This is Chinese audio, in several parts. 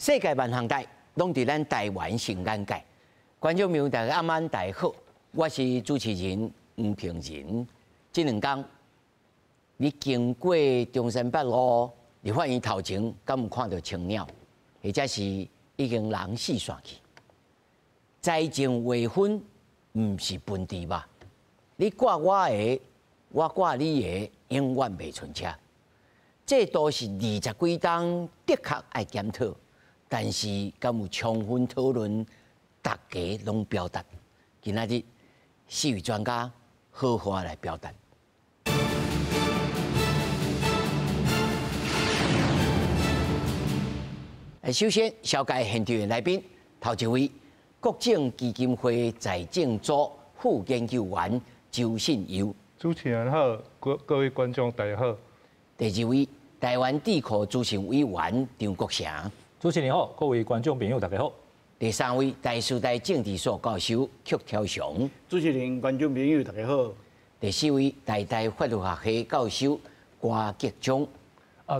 世界万行代拢伫咱台湾成眼界。观众朋友大家晚安，大家好，我是主持人黄平仁。这两天，你经过中山北路立法院头前，敢有看到青鸟，或者是已经人死散去？财政划分毋是分治吧？你挂我的，我挂你的，永远袂存车。这都是20几档，的确爱检讨，但是敢有充分讨论，大家拢表达。今仔日4位专家好好来表达。首先，小介现场的来宾，头一位，国政基金会财政组副研究员周信尧。主持人好，各位观众大家好。第二位，台湾智库咨询委员张国成。主持人好，各位观众朋友大家好。第三位，台师大政治所教授曲条雄。主持人、观众朋友大家好。第四位，台大法律学系教授关吉忠。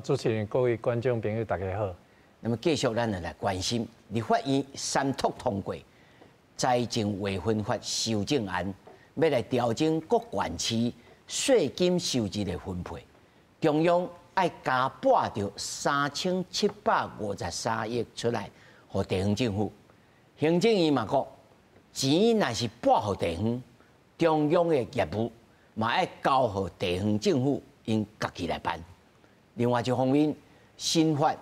主持人、各位观众朋友大家好。那么继续，咱来关心立法院三读通过财政划分法修正案，要来调整各县市税金收入的分配。中央爱加拨到3753亿出来，给地方政府。行政院嘛讲，钱若是拨给地方，中央的业务嘛爱交给地方政府，因家己来办。另外一方面，新法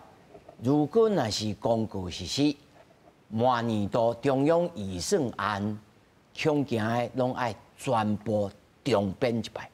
如果若是公告实施，明年度中央预算案恐惊的拢爱全部重编一摆。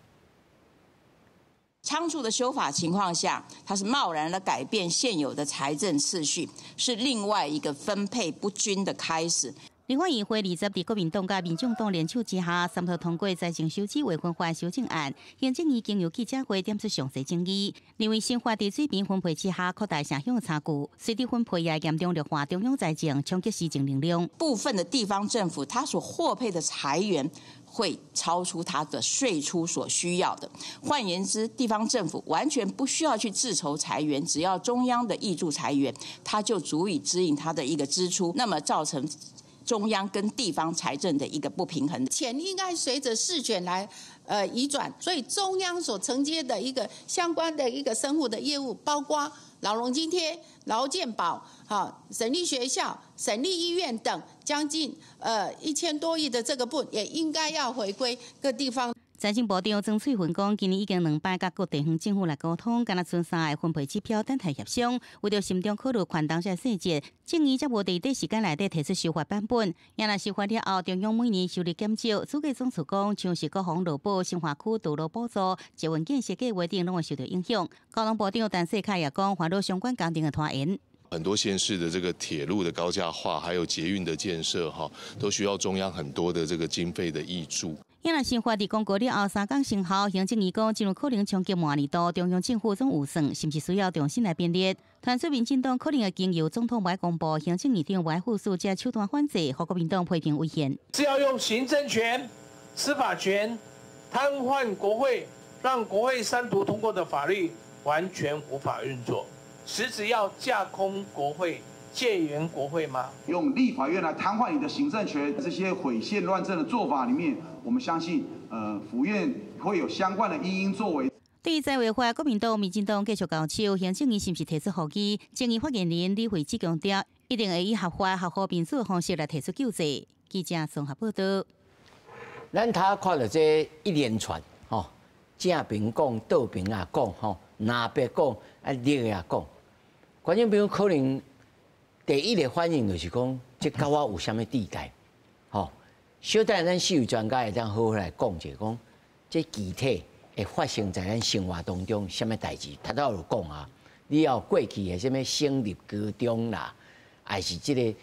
仓促的修法情况下，它是贸然的改变现有的财政次序，是另外一个分配不均的开始。立法院会20日，国民党甲民众党联手之下，三读通过财政收支划分法修正案。行政院经由记者会点出详细争议，认为新法伫水平分配之下扩大城乡的差距，随着分配也严重弱化中央财政，冲击施政能量。部分的地方政府，它所获配的财源会超出它的税出所需要的。换言之，地方政府完全不需要去自筹财源，只要中央的挹注财源，它就足以指引它的一个支出，那么造成中央跟地方财政的一个不平衡，钱应该随着市选来移转，所以中央所承接的一个相关的一个生活的业务，包括劳农津贴、劳健保、省立学校、省立医院等，将近1000多亿的这个部，也应该要回归各地方。财政部长曾翠云讲，今年已经2摆甲各地方政府来沟通，敢若剩3个分配指标等待协商。为着慎重考虑宽当这细节，政院则无伫短时间内底提出修法版本。也若修法了后，中央每年收入减少，主计总处讲，像是国防劳保、新华区道路补助、捷运建设计划等，拢会受到影响。交通部长陈世凯也讲，烦恼相关工程的拖延。很多县市的这个铁路的高架化，还有捷运的建设，都需要中央很多的这个经费的挹注。因若新法伫公告了后3天生效，行政院讲进入可能冲击明年度中央政府总预算，是不是需要重新来编列？团说民进党可能会经由总统外公布、行政院长外副署加手段反制，和国民党批评危险。是要用行政权、司法权瘫痪国会，让国会3读通过的法律完全无法运作，实质要架空国会。戒严国会吗？用立法院来瘫痪你的行政权，这些毁宪乱政的做法里面，我们相信，府院会有相关的因作为。对于在委会，国民党、民进党继续交手，行政院是不是提出合议？正议发言人李慧芝强调，一定会以合法、合乎民主的方式来提出救济。记者综合报道。咱他看到这一连串，正边讲、倒边也讲，南北讲，绿也讲，观众朋友可能。第一个反应就是讲，这跟我有啥物地带？小等咱4位专家会当好好来讲一下，讲这具体会发生在咱生活当中啥物代志？头头有讲啊，你要过去的啥物省立高中啦，还是这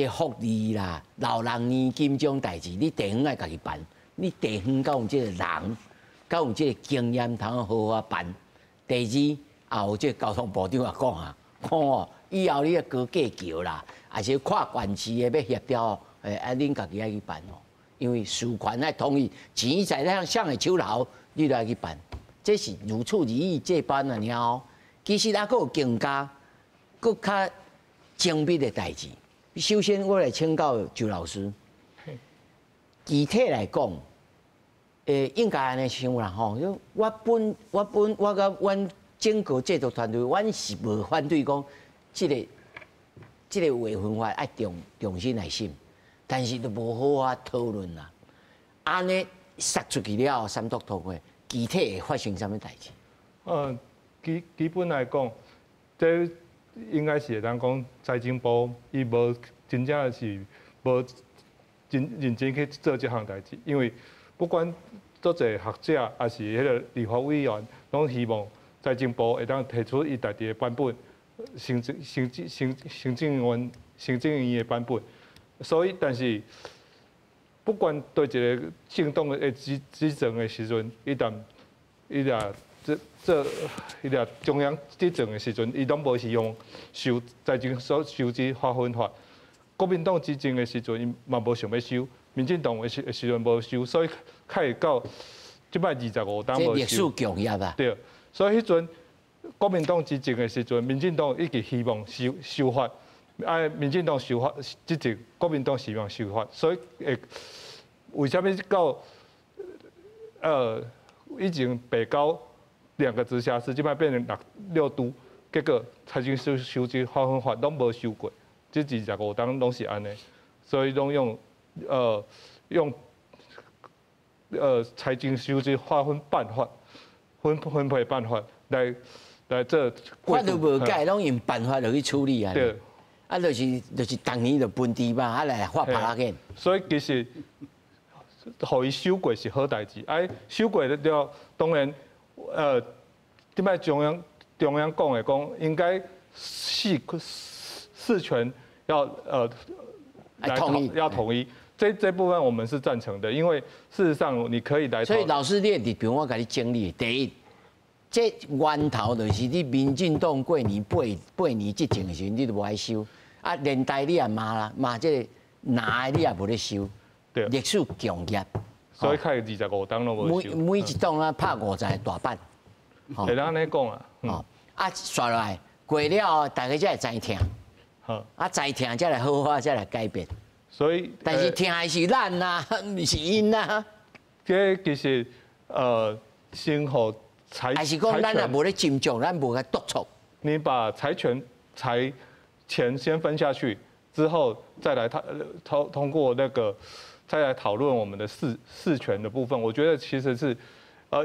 福利啦、老人年金这种代志，你地方爱家己办，你地方敢有这个人，敢有这个经验，通好好办。第二，有这交通部长也讲啊，以后你要高架桥啦，还是跨县市的要协调，恁家己爱去办哦。因为事权爱同意，钱在咱上的手头，你都要去办。这是如此如意这般啊，了。其实还佫有更加，佫较精密的代志。首先，我来请教周老师，具体来讲，应该安尼想啦吼。我甲阮整个制作团队，阮是无反对讲，这个违分法爱重新来审，但是都无好法讨论啦。安尼杀出去了后，三读通过，具体会发生什么代志？基本来讲，这应该是会当讲财政部伊无真正是无认真去做这项代志，因为不管多侪学者还是迄个立法委员，拢希望财政部会当提出伊家己的版本，行政院的版本。所以，但是不管对一个政党的执政的时阵，伊俩中央执政的时阵，伊拢无是用收财政所收支划分法。国民党执政的时阵，伊嘛无想要收；民进党的时阵无收，所以开始到即摆25党无收。这历史强压啊！对，所以迄阵国民党执政的时阵，民进党一直希望修法，民进党修法执政，国民党希望修法，所以为什么到以前北高2个直辖市，即摆变成6都，结果财政收支划分法拢无修过。这25党拢是安尼，所以拢用财政收支划分办法、分配办法来这。法都无改，拢用办法落去处理啊。对。啊，就是当年就分地嘛，来发拍片。所以其实，互伊修过是好代志。修过了，当然，点摆中央讲的讲，应该事权要统一，这部分我们是赞成的，因为事实上你可以来。所以老师，你的立场我甲你整理，第一，这源头就是你民进党过年8年执政的时候，你都无爱收，啊，连带你也骂这个拿的你也无咧收，对，历史强压。所以开25党都无收。每一党啊拍50大板。会当安尼讲啊。刷落来过了，大家才会知听。知听才来好法，才来改变。所以，但是听的是咱呐，唔是因呐。这其实先互财还是讲咱也无咧斟酌，咱无咧督促。你把财钱先分下去，之后再来通过那个再来讨论我们的事权的部分。我觉得其实是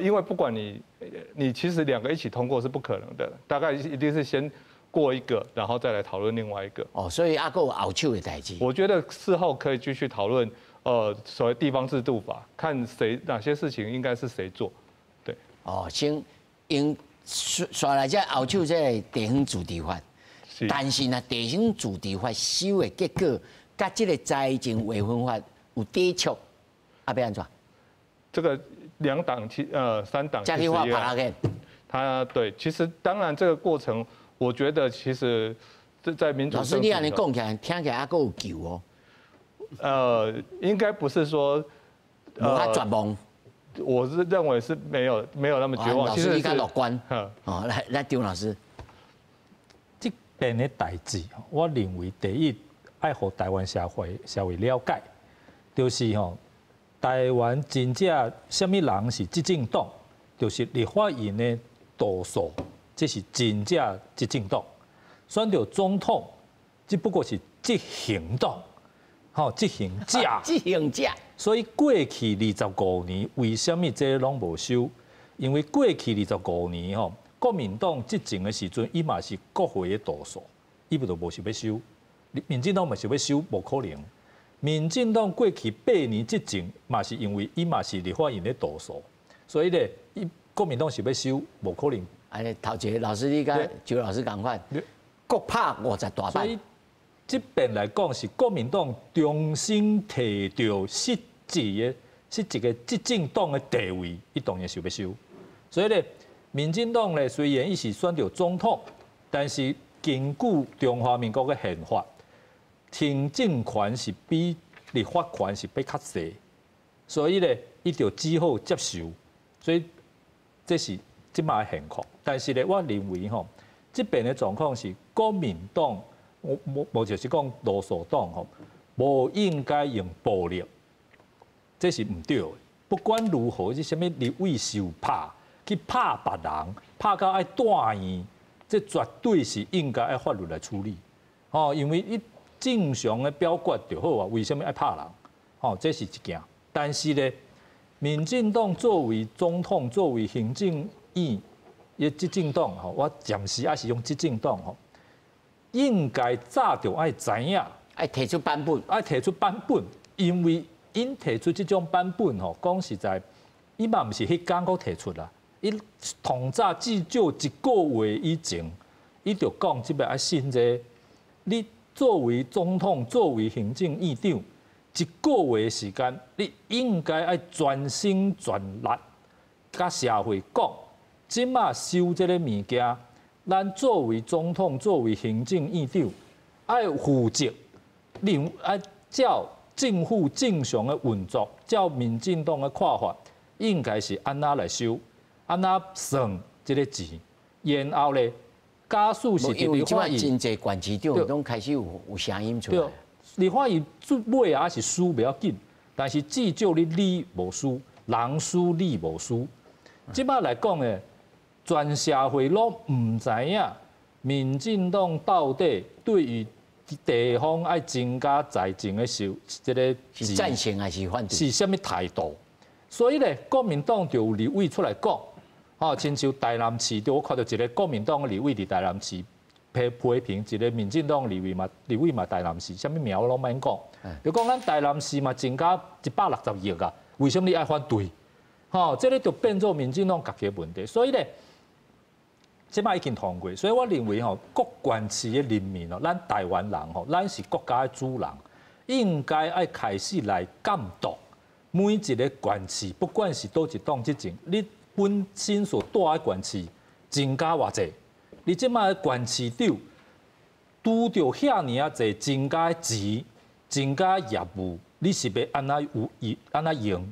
因为不管你其实2个一起通过是不可能的，大概一定是先过一个，然后再来讨论另外一个。所以还有后手的代志。我觉得事后可以继续讨论，所谓地方制度法，看哪些事情应该是谁做，对。先用刷来这后手这地方自治法，但是呢，地方自治法修的结果，甲这个财政违分法有抵触，要安怎？这个2党3党加去画paragraph。他对，其实当然这个过程。我觉得其实在民主老师，你安尼讲起来，听起来还够有救哦。应该不是说无他绝望。我是认为是没有那么绝望。老师，你较乐观。来张老师，这边的代志，我认为第一爱互台湾社会了解，就是台湾真正什么人是执政党，就是立法院的多数。这是真正执政党，选到总统，只不过是执行党，执行者。执行者。所以过去25年，为什么这拢无收？因为过去25年国民党执政的时阵，伊嘛是国会的多数，伊不就无想要收。民进党嘛想要收，无可能。民进党过去8年执政，嘛是因为伊嘛是立法院的多数，所以咧，国民党想要收，无可能。头一个老师，你甲周老师同款，各拍50大板。所以这边来讲是国民党重新摕到实际个执政党的地位，伊当然想要收。所以咧，民进党咧虽然伊是选到总统，但是根据中华民国的宪法，行政权是比立法权是比较细，所以咧，伊就只好接受。所以这是即卖的现况。但是咧，我认为这边的状况是国民党无就是讲罗索党吼，无应该用暴力，这是唔对的。不管如何，是啥物立委受拍去拍别人，拍到爱住院，这绝对是应该爱法律来处理。哦，因为伊正常的表决就好啊，为什么爱拍人？哦，这是一件。但是咧，民进党作为总统、作为行政院嘅执政党吼，我暂时还是用执政党吼，应该早就爱知影，爱提出版本，因为因提出这种版本吼，讲实在，伊嘛毋是迄天佫提出啦，伊同早至少1个月以前，伊就讲即个爱信这，你作为总统、作为行政院长，1个月时间，你应该爱全心全力，甲社会讲，即马收这个物件，咱作为总统、作为行政院长，爱负责，爱照政府正常的运作，照民进党的看法，应该是安那来收，安那算这个钱，然后咧，假使是因为即摆真济县市长拢开始有声音出来。立法院尾啊是输不要紧，但是至少你无输，人输你无输。即摆来讲呢，全社会拢唔知影，民进党到底对于地方爱增加财政的时候，这个是赞成还是反对？是什么态度？所以咧，国民党就有立委出来讲，哦，亲像台南市，我看到一个国民党的立委伫台南市批评一个民进党立委嘛台南市，什么苗拢免讲，就讲咱台南市嘛增加160亿啊，为什么你爱反对？吼，这个就变做民进党家己的问题，所以咧。即摆已经通过，所以我认为吼，各县市的人民哦，咱台湾人吼，咱是国家的主人，应该爱开始来监督每一个县市，不管是倒一党执政，你本身所住的县市增加偌济，你即摆县市长拄着遐尼啊济增加的钱、增加业务，你是要安那用？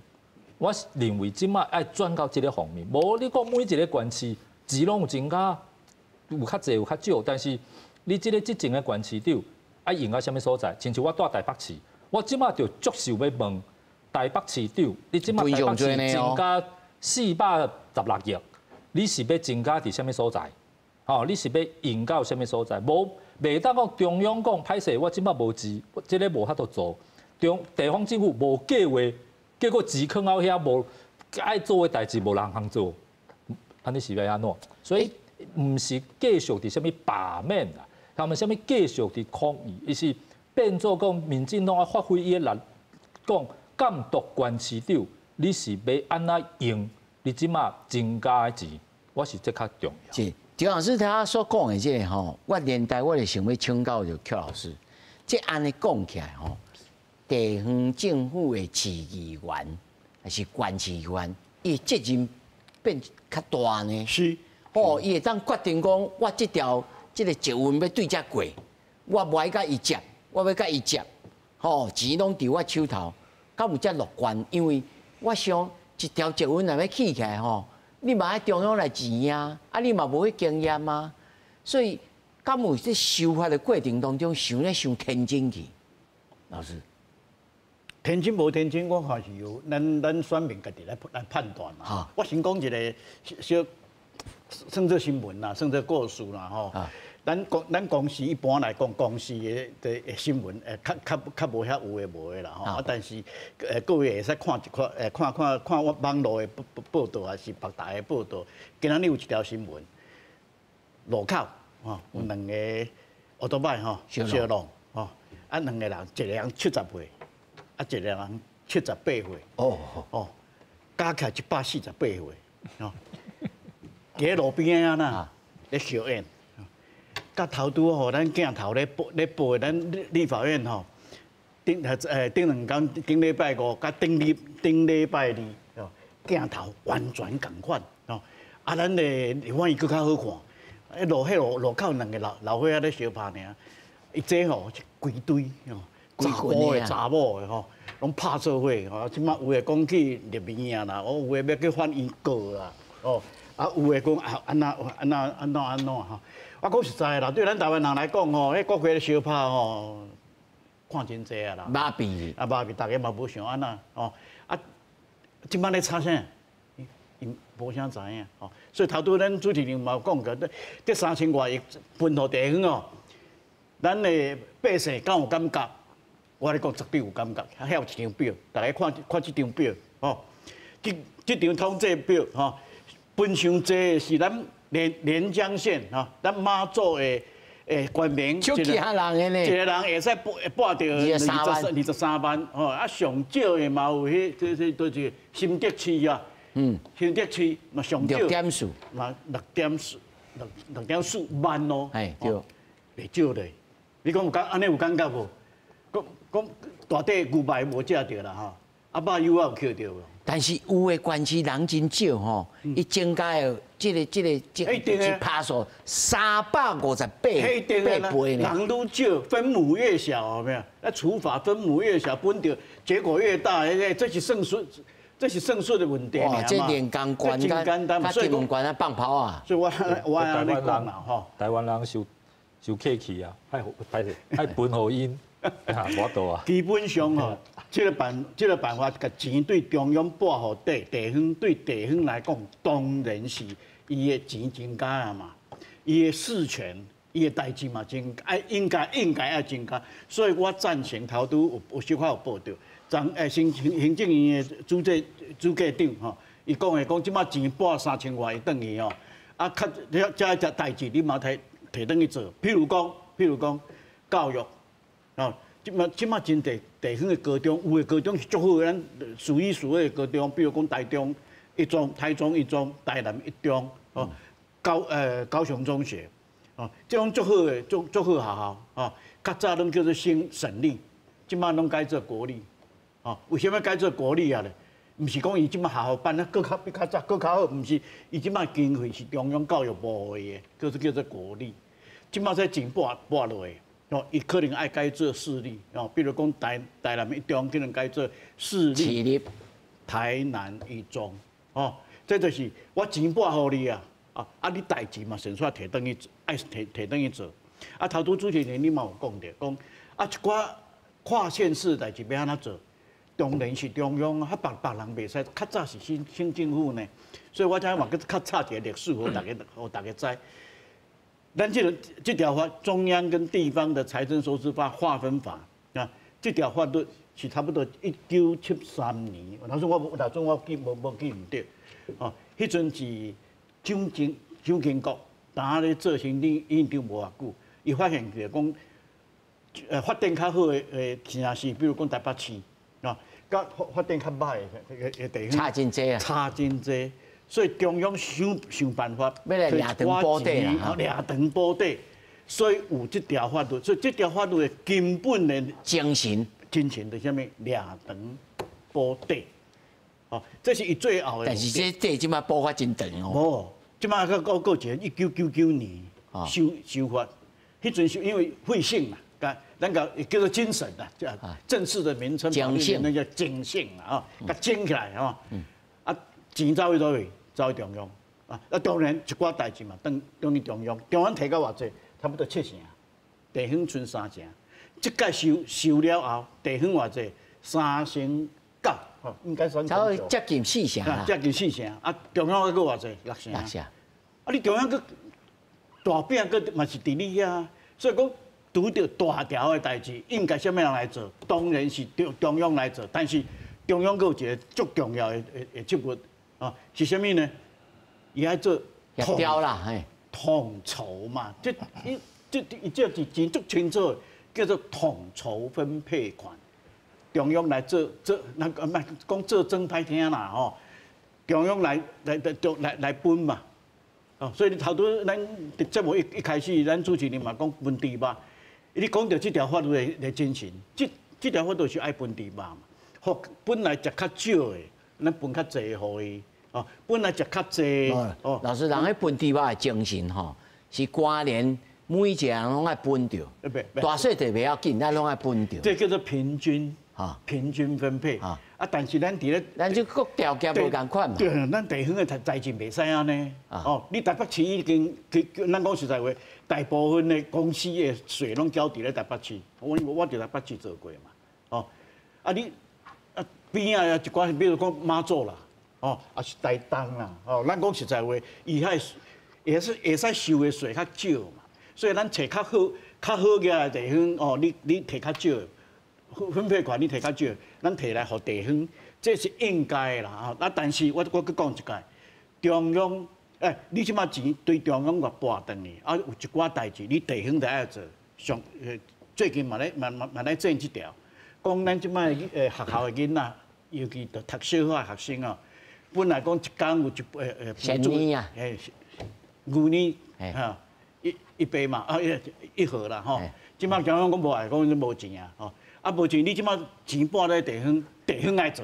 我认为即摆爱转到这个方面，无你讲每一个县市。钱拢有增加，有较济有较少，但是你即个执政的县市长爱用到什么所在？亲像我住台北市，我即马就足想要问台北市长，你即马台北市增加416亿，你是要增加伫什么所在？哦，你是要用到什么所在？无袂当讲中央讲歹势，我即马无钱，即个无法度做。地方政府无计划，结果钱囥到遐无爱做的代志无人通做。安尼是要安怎？所以唔是继续伫什么罢免啦，他们什么继续伫抗议，伊是变做讲民进党要发挥伊的力，讲监督县市长，你是要安怎用？你即马增加的钱，我是这较重要。是，张老师他所讲的这个吼，我连带我就想要请教就邱老师，这安尼讲起来吼，地方政府的市议员还是县市议员，伊责任变较大呢？是，哦，伊会当决定讲，我这个捷运要对遮过，我无爱甲伊接，我要甲伊接，吼，钱拢伫我手头，敢有遮乐观？因为我想一条捷运若要起起来吼，你嘛爱中央来钱啊，你嘛无迄经验啊，所以敢有在修法的过程当中，想天真去，老师。天真无天真，我看是由咱选民家己来判断嘛。我先讲一个小，算作新闻啦，算作故事啦吼。咱公司一般来讲，公司的新闻较无遐有诶无诶啦吼。但是各位会使看看我网络的报道，还是别台的报道。今仔日有一条新闻，路口吼有2个奥多拜吼相撞吼，2个人，一个人70岁。一个人78岁，加起来148岁，哦，伫路边啊呐，咧烧烟，甲头拄吼，咱镜头咧报咱立法院吼，顶2天，顶礼拜5，甲顶礼拜2，哦，镜头完全共款，哦，咱的立法院佫较好看，路口2个老伙仔咧相拍尔，伊这吼规堆哦。规个的查某的吼，拢拍做伙吼，即马有诶讲去入院啦，有诶要去法院告啦，有诶讲安怎吼，啊，讲实在啦，对咱台湾人来讲吼，迄国会的烧拍吼，看真济啊啦。麻痹，麻痹，大家嘛无想安那哦。啊，即摆咧吵啥？因无啥知影哦。所以头拄咱主持人嘛有讲过，这3000外亿分互地方哦，咱的百姓敢有感觉？我咧讲绝对有感觉。遐有一张表，大家看这张表哦。这张统计表吼，分上济是咱连江县吼，咱马祖的官名，少几下人的呢？一个人会使报到23万吼，啊上少的嘛有迄都是新德区啊，新德区嘛上少6.4嘛6.4万咯，哎对，袂少嘞。你讲安尼有感觉无？讲大底牛排无食着啦吼，啊肉油啊有捡着咯。但是有的县市人真少吼，伊增加的这个趴数358倍呢。人愈少，分母越小，有没有？那除法分母越小，分到结果越大，这是胜算的问题嘛。这连钢管真简单，所以金管啊放炮啊。所以我安尼讲啦吼，台湾人受客气啊，爱分互因。无度啊！基本上吼，这个办法，甲钱对中央拨互地方对地方来讲，当然是伊的钱增加啊嘛，伊的事权、伊的代志嘛应该爱增加，所以我赞成头拄有小可有报道，行政院的主计长吼，伊讲即马钱拨3000外亿等于吼，啊，这代志你嘛摕等去做，譬如讲教育。哦，即马真地方的高中，有的高中是足好的，咱数一数二的高中，比如讲台中一中、台中一中、台南一中，哦，高雄中学，哦，这种足好的足好学校，哦，较早拢叫做省立，即马拢改做国立，哦，为什么改做国立啊咧？毋是讲伊即马学校办啊，比较早较好，毋是伊即马经费是中央教育部的，叫做国立，即马才钱拨落去。哦，伊可能爱改做市立哦，比如讲台南一中可能改做市立台南一中哦，这就是我钱拨互你啊，你代志嘛，先煞摕等于爱摕等于做，啊，头拄主持人你嘛有讲着，讲一寡跨县市代志要安怎做，当然是中央啊，别人袂使，较早是省政府呢，所以我才话较插一个历史，互大家知。咱这条法，中央跟地方的财政收支法划分法啊，这条法律是差不多1973年，当时我记唔对，哦，迄阵是蒋经国当咧做行政院长无偌久，伊发现着讲，发展较好的城市，比如讲台北市啊，甲发展较歹的地方，差真济啊，差真济。所以中央想办法，要来抓长补底啦，抓长补底，所以有这条法律，所以这条法律的根本的精神是啥物？抓长补底，哦，这是伊最后的。但是这即马补法真长哦。无，即马个一个1999年修法，迄阵是因为会姓嘛，咱个叫做精神啊，正式的名称，那叫精神啊，甲精起来啊，钱走去倒位？走去中央啊！当然一寡代志嘛，等于中央提到偌济，差不多7成，地方剩3成。即届收了后，地方偌济3成9，吼，应该算。差不多接近4成啦。接近4成，啊，中央还佫偌济6成。6成。啊，你中央佫大饼佫嘛是伫你啊，所以讲拄着大条的代志，应该什么人来做？当然是中央来做，但是中央佫有一个足重要的职务。啊，是啥物呢？伊爱做协调啦，嘿，统筹嘛，这是真足清楚，叫做统筹分配款。中央来做，那个唔讲做真歹听啦吼，中央来分嘛，哦，所以头拄咱节目一开始，咱主持人嘛讲分地吧，你讲到这条法律的精神，这条法律是爱分地吧嘛，本来食较少的，咱分较济互伊。哦，本来食较济。哦，老师，人迄分地吧的精神吼，是官联每一个人拢爱分着，大小地袂要紧，咱拢爱分着。这叫做平均，平均分配啊，但是咱伫咧，咱就各条件无共款嘛。对，咱地方的财政袂使安尼。哦，你台北市已经，咱讲实在话，大部分的公司的税拢交伫咧台北市。我伫台北市做过嘛。哦，你边啊一寡，比如讲马祖啦，哦，也是台东啦，哦，咱讲实在话，伊遐会使收的税较少嘛，所以咱找较好嘅地方，哦，你摕较少。分配权你摕较少，咱摕来互地方，这是应该啦。但是我搁讲一解，中央你即马钱对中央拨转去，有一寡代志你地方就爱做。最近嘛来整即条，讲咱即马学校的囡仔，尤其读小学的学生哦，本来讲一工有前年啊，牛年一杯嘛，一盒啦吼。即马中央讲无爱讲无钱啊，吼。无钱，你即马钱拨咧地方爱做，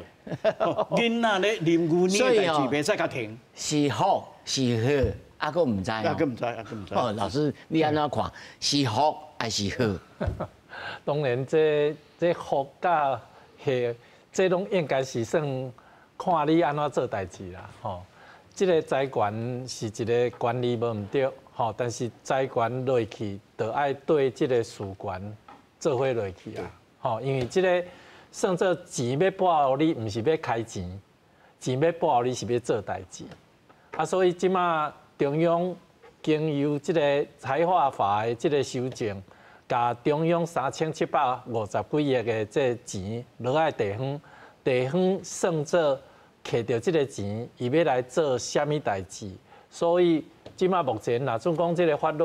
囡仔咧啉牛奶的代志袂使甲停。是好是好，佫唔知哦。佫唔知。哦，老师你安怎看？是好还是好？当然，这好甲吓，这拢应该是算看你安怎做代志啦。吼，这个财权是一个管理无毋对，吼，但是财权落去，就爱对这个事权做伙落去啊。吼，因为即个算做钱要拨互你，毋是要开钱，钱要拨互你是要做代志。所以即马中央经由即个财化法的即个修正，甲中央3750几亿的这钱落来地方算做摕到即个钱，伊要来做虾米代志？所以即马目前若总讲即个法律，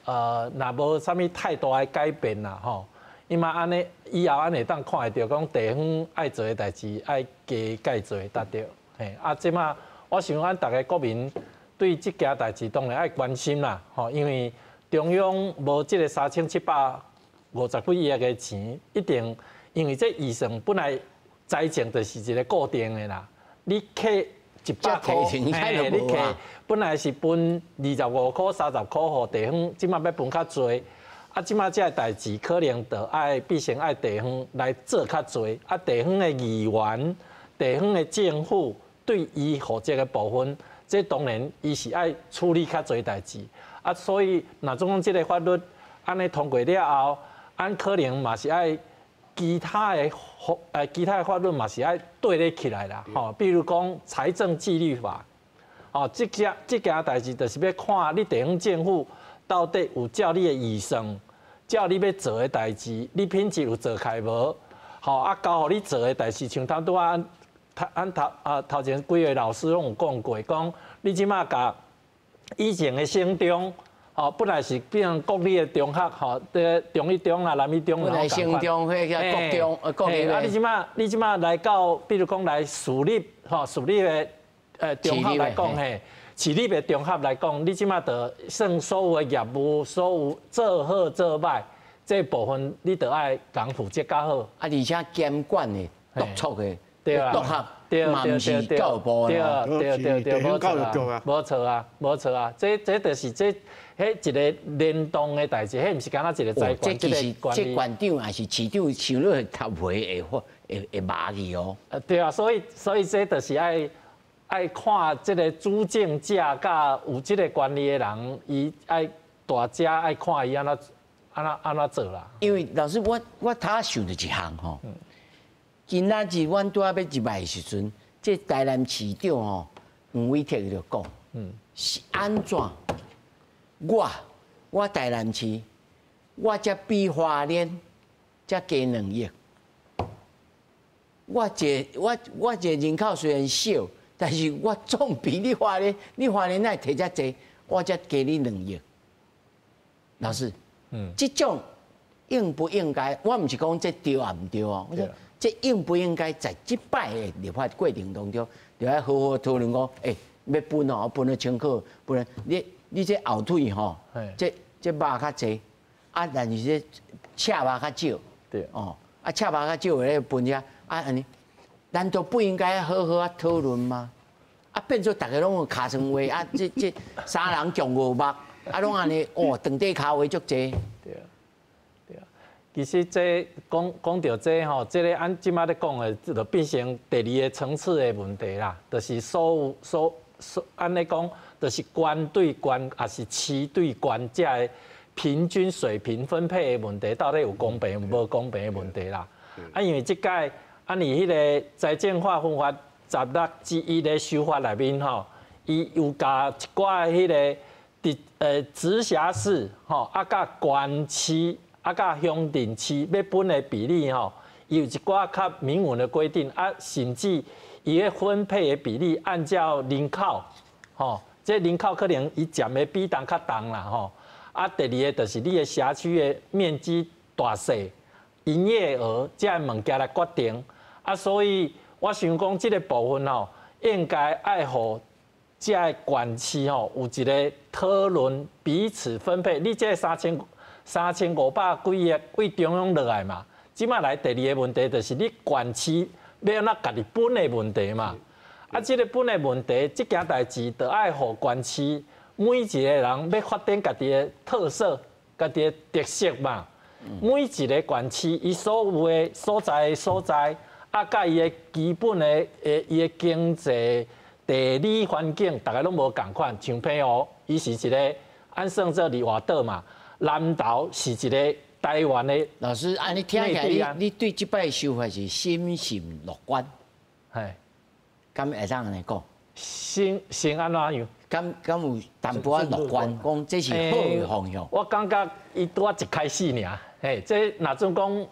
若无啥物太大的改变啦，吼。伊嘛安尼，以后安尼当看会到，讲地方爱做的代志，爱加做达到。嘿，即马我想咱大家国民对即件代志当然爱关心啦，吼，因为中央无即个3750几亿的钱，一定因为这预算本来财政就是一个固定的啦，你摕100块，你摕本来是分25块、30块，互地方，即马要分较侪。即马这代志可能就必须爱地方来做较侪，地方的议员、地方的政府对伊负责的部分，这当然伊是爱处理较侪代志，所以若总讲这个法律安尼通过了后，咱可能嘛是爱其他的法律嘛是爱对咧起来啦，吼，比如讲财政纪律法，这件代志就是要看你地方政府。到底有照你的预算，照你要做的代志，你品质有做开无？交互你做的代志，像头前几位老师拢有讲过，讲你即马甲以前的省中，本来是变成国立的中学，中一中啦、南一中啦，本来省中、迄个国中，你即马来到，比如讲来私立的中学来讲嘿。市立的中学来讲，你即马就算所有的业务，所有做好做歹，这部分你就爱讲负责较好。而且监管的、督促的、督学，嘛毋是教育部的。对，无错啊，这就是迄一个联动的代志，迄毋是敢若一个财管，这其实这县长还是市长想落头回会麻去哦。对啊，所以这就是爱看这个主政者甲有这个管理的人，伊爱大家爱看伊安怎做啦。因为老师，我头想到一项吼，今仔日阮拄仔要入来的时阵，这台南市长吼黄伟哲就讲，是安怎？我台南市，我才比花莲才加2亿，我这人口虽然少。但是我总比你花莲那摕遮济，我才给你2亿。老师，这种应不应该？我唔是讲这对啊唔对哦，我说这应不应该在这摆的立法过程当中，就要好好讨论讲，要分哦，分得清楚，不然你这后腿吼，这肉较济，但是这赤肉较少，对哦，赤肉较少的分遐安尼。难道不应该好好讨论吗？变做大家拢有卡床话这3人共5目，拢安尼哦，长底骹话足济。对啊。其实这讲到这吼，这个按即马咧讲的，就变成第二个层次的问题啦，就是所按咧讲，就是官对官，还是市对官，这个平均水平分配的问题，到底有公平无公平的问题啦。啊，因为即届按你迄个财政法分法16之一的修法内面吼，伊有加一寡迄个直辖市吼，啊甲县市。啊，甲乡镇市要分的比例吼，有一寡较明文的规定啊，甚至伊个分配的比例按照人口，吼，这人口可能伊占的比重较重啦吼。啊，第二个就是你的辖区的面积大小、营业额这个物件来决定。啊，所以我想讲这个部分吼，应该爱互这个县市吼有一个讨论彼此分配。你这3500几亿为中央落来嘛，即摆来第二个问题就是你县市要安怎家己分的问题嘛。啊，这个分的问题，这件代志就爱互县市每一个人要发展家己的特色、家己的特色嘛。每一个县市伊所有的所在，啊，甲伊的基本的伊的经济、地理环境，大家拢无共款。像譬如，伊是一个按算做离外岛嘛。南投是一个台湾的老师，按你听起来，你对这摆想法是心情乐观，係，敢会当安尼讲？先安怎样？敢有淡薄仔乐观，讲这是好的方向。我感觉伊拄啊一开始尔，这若准讲要，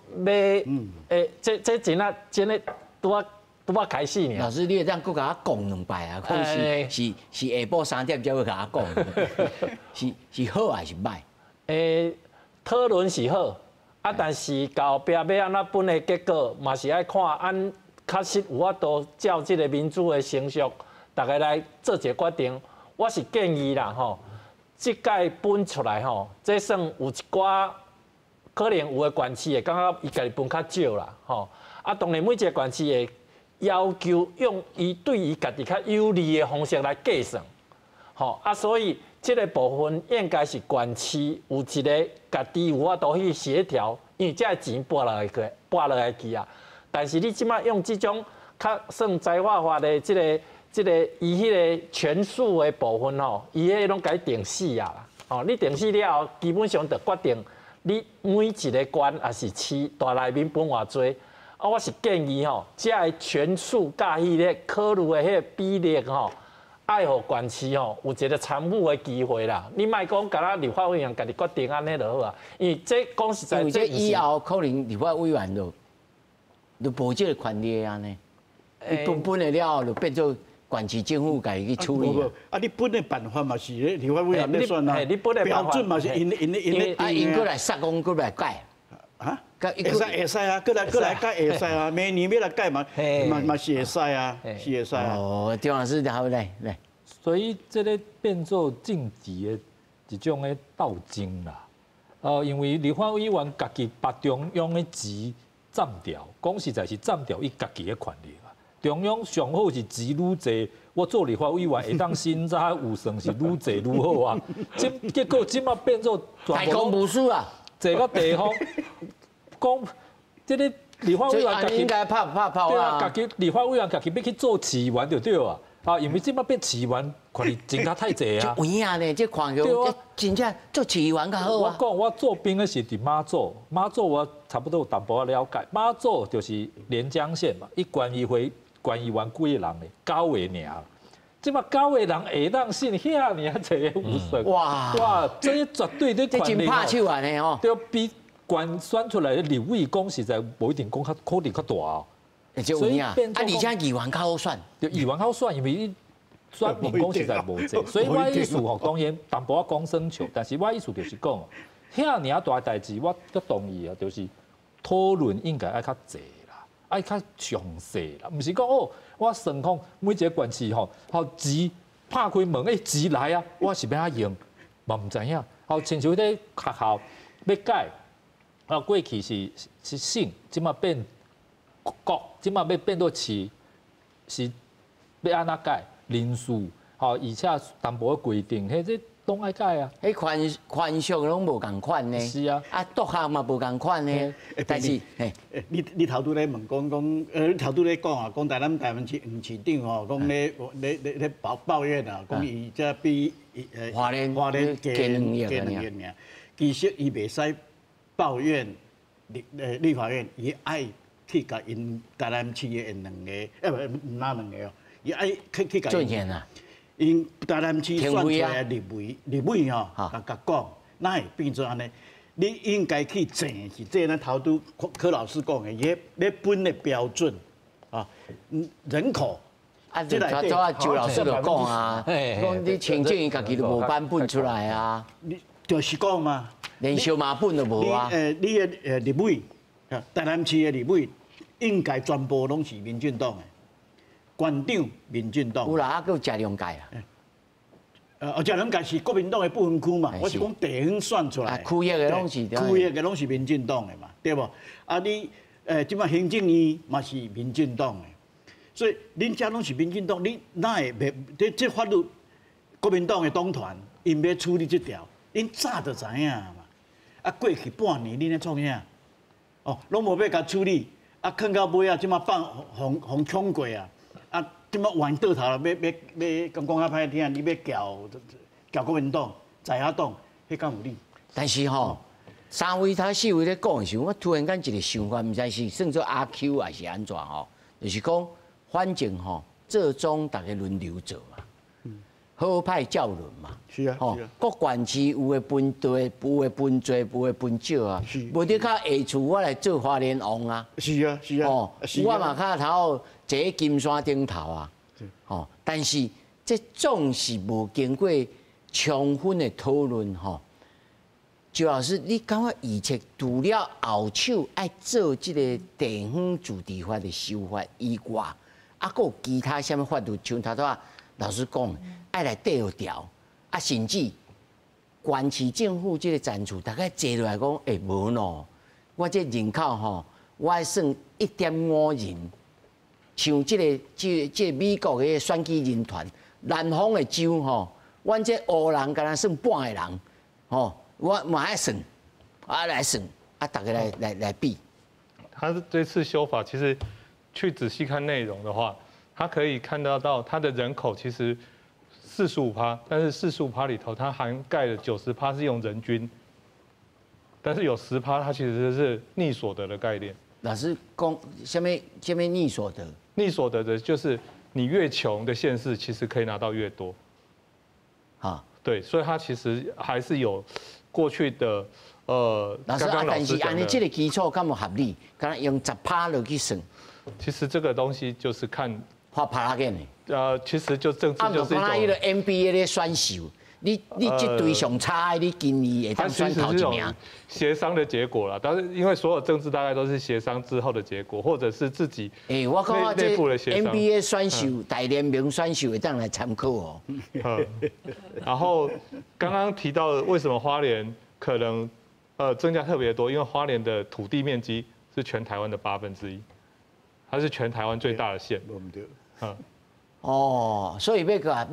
这真啊拄啊开始尔。老师，你会当搁甲我讲两摆啊？讲是下晡3点才会甲我讲，是好还是歹？讨论是好，啊，但是到后壁要安怎分的结果，嘛是爱看按确实有法度照这个民主的程序，大家来做一个决定。我是建议啦吼，这届分出来吼，这算有一寡可能有的县市会感觉伊家己分较少啦吼。啊，当然每一个县市会要求用伊对伊家己较有利的方式来计算，吼啊，所以。这个部分应该是县市有一个家己有法度去协调，因为这个钱拨落来去啊。但是你即马用这种较算财化法的这个伊迄个权数的部分吼，伊迄拢甲你定死啊啦。哦，你定死了后，基本上就决定你每一个县也是市大内面分偌济。啊，我是建议吼，这个权数甲迄个考虑的迄个比例吼。爱互县市吼有一个参与的机会啦，你莫讲甲咱立法委员家己决定安尼就好啊，因为这讲实在，因为这以后可能立法委员就无这个权利安尼，伊分的了就变做县市政府家己去处理。啊，你分的办法嘛是立法委员咧选啊，标准嘛是因过来杀工过来改。啊，会使啊，过来改会使啊，明年要来改嘛是会使啊，是会使啊。哦，张老师好来。所以这个变做政治的一种的斗争啦。因为立法委员家己把中央的钱占掉，讲实在是占掉伊家己的权利啦。中央上好是钱愈济，我做立法委员会当审查有算是愈济愈好啊。结果即马变做大公无私啊。这个地方讲，这个立法委员家己应该拍对啊，家己立法委员家己要去做市员就对啊。啊，因为即摆变市员，权力真较太济啊。有影呢，这况向这真正做市员较好啊。我讲我做兵的是伫马祖，马祖我差不多有淡薄仔了解。马祖就是连江县嘛，伊县议会县议员几个人呢？9个尔。即马9个人会当信遐尔侪个有算。哇，这绝对对权力。这真拍手啊呢吼。对，比县选出来的立委讲实在无一定讲可能较大哦。所以啊，而且议员较好选，就议员好选，因为选民讲实在无济，所以我意思吼，当然淡薄仔讲生笑，但是我意思就是讲，遐尔大代志，我都同意啊，就是讨论应该爱较济啦，爱较详细啦，毋是讲哦，我算讲每一个县市吼，钱拍开门，钱来啊，我是要怎用，嘛毋知影，亲像咧学校要改，过去是省，即马变。国即马要变做市，是要安怎改人数？而且淡薄规定，迄拢爱改啊。迄款项拢无共款呢。是啊，啊，独项嘛无共款呢。但是，你头拄咧问讲，你头拄咧讲啊，讲台湾市市长吼，讲咧抱怨啊，讲伊这比花莲加2亿尔。其实伊袂使抱怨立法院，伊爱去甲因台南市的因2个，唔哪2个哦，伊爱去甲因。因台南市选出来的立委吼，甲讲，哪会变做安尼？你应该去正是这咱头拄柯老师讲的，伊咧本的标准啊，人口。啊，这周老师就讲啊，讲你行政院家己都无版本出来啊。你就是讲嘛，连小马本都无啊。你的立委，台南市的立委，应该全部拢是民进党的。馆长民进党，有啦，还有嘉良界啊。嘉良界是国民党的不分区嘛，我是讲地方选出来。区域的拢是。区域的拢是民进党的嘛，对不？啊，你即摆行政院嘛是民进党的，所以恁遮拢是民进党，你哪会袂？这法律国民党的党团，因要处理这条，恁早就知影嘛。啊，过去半年恁咧创啥？哦，拢无要甲处理，啊，囥到尾啊，即摆互抢过啊！啊，即摆往倒头了，要讲较歹听，你要撬国民党、在野党，迄敢有理？但是吼，3位他4位咧讲的时候，我突然间一个想法，毋知是算做阿 Q 还是安怎吼？就是讲，反正吼，这中大家轮流做嘛，好歹较轮嘛。是啊，是啊。各县市有的分多，有的分多，有的分少啊。无得较下厝，我来做花莲王啊。是啊，是啊。哦，我嘛较头坐喺金山顶头啊。哦，但是这总是无经过充分的讨论吼。主要是你感觉以前除了后手爱做这个地方自治法的修法以外，还有其他什么法律，像头啊老师讲，爱来调调，啊，甚至县市政府这个赞助，大概坐落来讲，无喏，我这人口吼，我爱算1.5人。像这个美国的选举人团，南方的州吼，阮这黑人敢若算半个人，吼，我嘛爱算，来算，大家来比。他这次修法其实去仔细看内容的话，他可以看得到他的人口其实45%，但是45%里头它涵盖了90%是用人均，但是有10%它其实是逆所得的概念。老师讲什么逆所得？逆所得的就是你越穷的县市，其实可以拿到越多。啊，对，所以它其实还是有过去的老师啊，但是按你这个基础敢无合理？敢若用10%落去算？其实这个东西就是看画帕拉根的。其实就政治就是一种。那个 NBA 的选手。你这队上差，你今年会当选头一名。协商的结果啦，但是因为所有政治大概都是协商之后的结果，或者是自己我看内部的协商。NBA 选手、大联盟选手会当来参考哦。然后刚刚提到为什么花莲可能增加特别多，因为花莲的土地面积是全台湾的1/8，它是全台湾最大的县。哦，所以要甲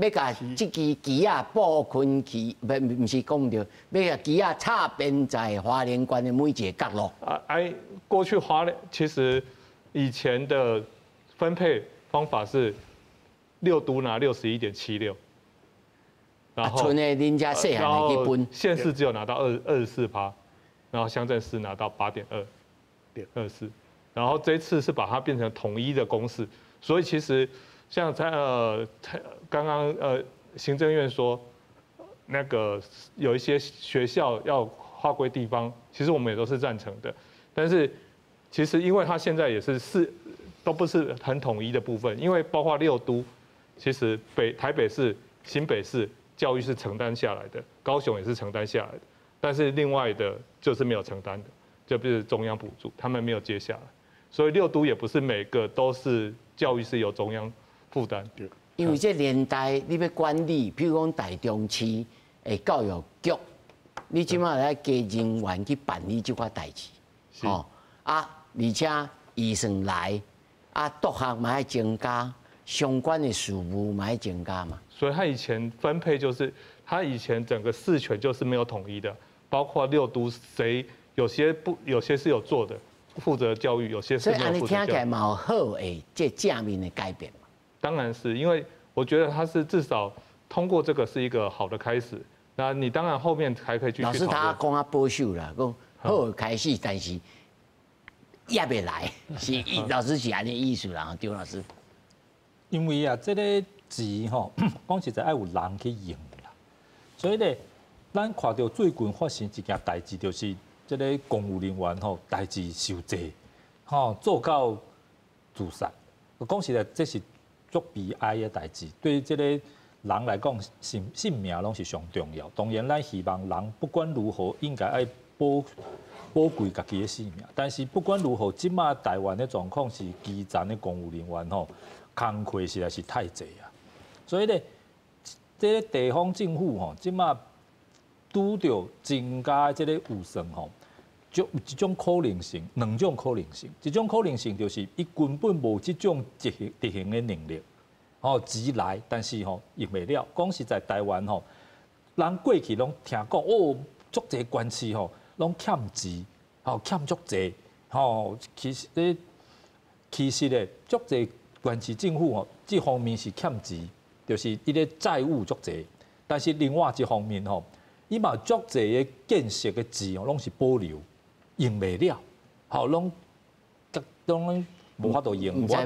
这支旗啊布困去，不是讲唔对，要甲旗啊插边在花莲县的每一个角落。过去花莲其实以前的分配方法是6都拿61.76%，然后村的人家细汉来去分，县市只有拿到24%，然后乡镇市拿到8.24%，然后这次是把它变成统一的公式，所以其实。像刚刚行政院说，那个有一些学校要划归地方，其实我们也都是赞成的。但是其实因为它现在也是都不是很统一的部分，因为包括6都，其实台北市、新北市教育是承担下来的，高雄也是承担下来的，但是另外的就是没有承担的，就比如中央补助，他们没有接下来，所以6都也不是每个都是教育是由中央。负担，因为这年代你要管理，譬如讲台中市的教育局，你即马来加人员去办理这块代志，而且预算来，独学嘛要增加，相关的事务嘛要增加嘛。所以他以前分配就是他以前整个4权就是没有统一的，包括6都谁有些是有做的，负责教育，有些是没有负责教育。所以安尼听起来嘛有好的这正面的改变嘛。当然是因为我觉得他是至少通过这个是一个好的开始。那你当然后面还可以继续讨论。老师他讲保守啦，讲好开始，但是也未来，是老师是安尼意思啦，对老师。因为啊，这个钱吼，讲实在爱有人去用啦，所以咧，咱看到最近发生一件代志，就是这个公务人员吼代志受罪，吼做到自杀。讲实在，这是足悲哀的代志，对这个人来讲，性命拢是上重要。当然，咱希望人不管如何，应该爱宝贵家己的性命。但是不管如何，即马台湾的状况是基层的公务人员吼，工课实在是太济啊。所以咧，这个地方政府吼，即马拄着增加这个预算吼，就有一种可能性，两种可能性。一种可能性就是伊根本无这种执行的能力。哦，钱来，但是吼用袂了。讲实在，台湾吼，人过去拢听讲哦，足侪官司吼，拢欠钱，吼欠足侪，吼其实咧，足侪官司政府吼，这方面是欠钱，就是伊咧债务足侪。但是另外一方面吼，伊嘛足侪的建设的钱哦，拢是保留，用袂了，吼拢无法度用，无法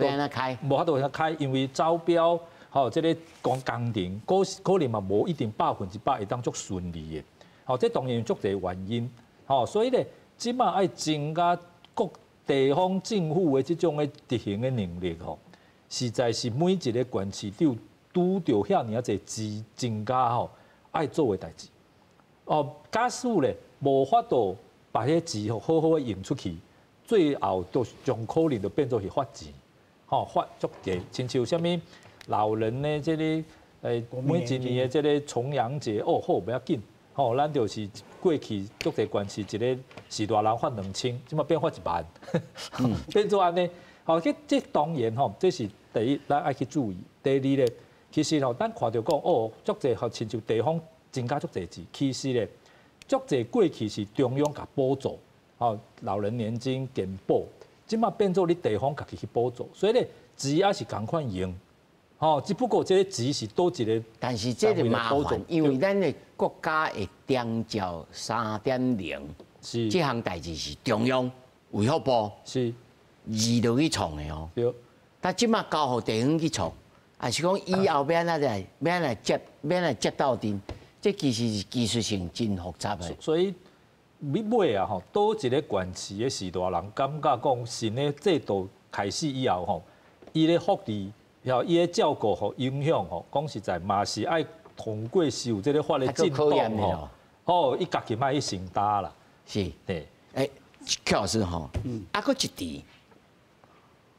度开，因为招标，吼，这个工程，可能嘛无一定100%会当足顺利的，吼，这当然有足侪原因，吼，所以咧，即马爱增加各地方政府的这种的执行的能力，吼，实在是每一个县市都拄着遐尔侪钱增加吼，爱做的代志，哦，假使咧无法度把迄钱吼好好的用出去。最后都将可能就变做是发钱，吼发足济，亲像啥物老人呢？这个每一年的这个重阳节，哦好不要紧，吼咱就是过去足济关系，一个是大人发2000，即马变发1万，变做安尼，吼这当然吼，这是第一，咱爱去注意。第二咧，其实吼，咱看到讲哦，足济吼，亲像地方增加足济钱，其实咧足济过去是中央甲补助。哦，老人年金健保，即马变做你地方家己去补助，所以咧钱也是共款用，哦，只不过这个钱是多一个，但是这个麻烦，因为咱的国家的定调3.0，是这项代志是中央卫福部是移落去创的哦。对。但即马交互地方去创，还是讲以后要来接到阵，这其实是技术性真复杂的。所以。尾啊吼，多一个县市的时大人感觉讲新的制度开始以后吼，伊的福利，然后伊的照顾吼影响吼，讲实在嘛是爱通过受这个法的震动吼，哦，伊家己卖去承担啦。是，对。曲老师吼，搁一点，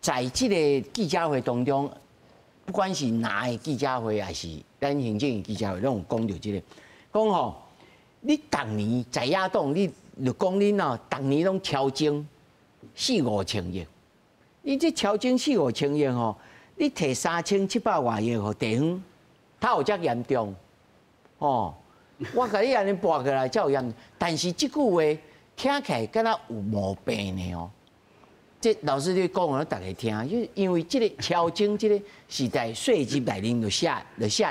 在这个记者会当中，不管是哪个记者会，还是咱行政的记者会，拢有讲到这个，讲吼。你逐年在野党，你就讲恁哦，逐年拢超征4、5千亿。你这超征4、5千亿吼，你摕3700外亿互地方，它有遮严重？哦，我甲你安尼拨过来才有严，但是即句话听起来敢若有毛病呢哦。这老师你讲互大家听，因为这个超征，这个是在税金内面就下